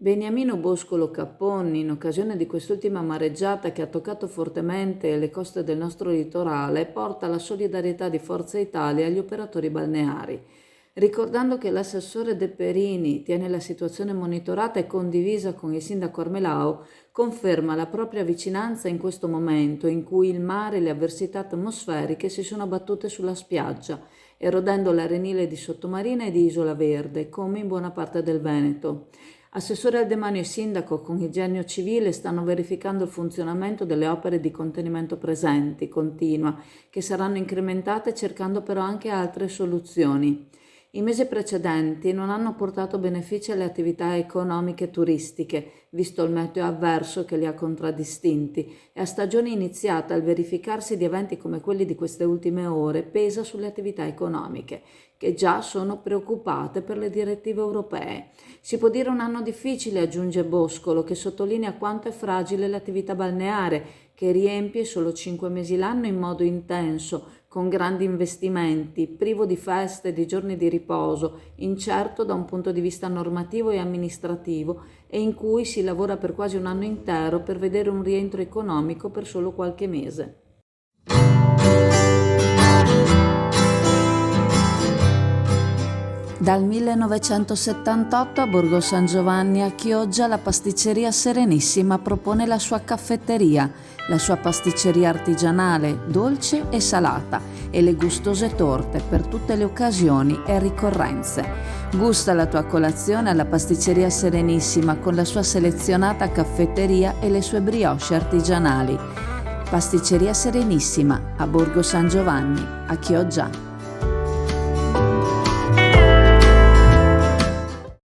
Beniamino Boscolo Capponi, in occasione di quest'ultima mareggiata che ha toccato fortemente le coste del nostro litorale, porta la solidarietà di Forza Italia agli operatori balneari, ricordando che l'assessore De Perini tiene la situazione monitorata e condivisa con il sindaco Armelao, conferma la propria vicinanza in questo momento in cui il mare e le avversità atmosferiche si sono abbattute sulla spiaggia, erodendo l'arenile di Sottomarina e di Isola Verde, come in buona parte del Veneto. Assessore al demanio e sindaco con il genio civile stanno verificando il funzionamento delle opere di contenimento presenti, continua, che saranno incrementate cercando però anche altre soluzioni. I mesi precedenti non hanno portato benefici alle attività economiche e turistiche, visto il meteo avverso che li ha contraddistinti, e a stagione iniziata il verificarsi di eventi come quelli di queste ultime ore pesa sulle attività economiche, che già sono preoccupate per le direttive europee. Si può dire un anno difficile, aggiunge Boscolo, che sottolinea quanto è fragile l'attività balneare, che riempie solo 5 mesi l'anno in modo intenso, con grandi investimenti, privo di feste e di giorni di riposo, incerto da un punto di vista normativo e amministrativo, e in cui si lavora per quasi un anno intero per vedere un rientro economico per solo qualche mese. Dal 1978 a Borgo San Giovanni a Chioggia la pasticceria Serenissima propone la sua caffetteria, la sua pasticceria artigianale, dolce e salata, e le gustose torte per tutte le occasioni e ricorrenze. Gusta la tua colazione alla pasticceria Serenissima con la sua selezionata caffetteria e le sue brioche artigianali. Pasticceria Serenissima a Borgo San Giovanni a Chioggia.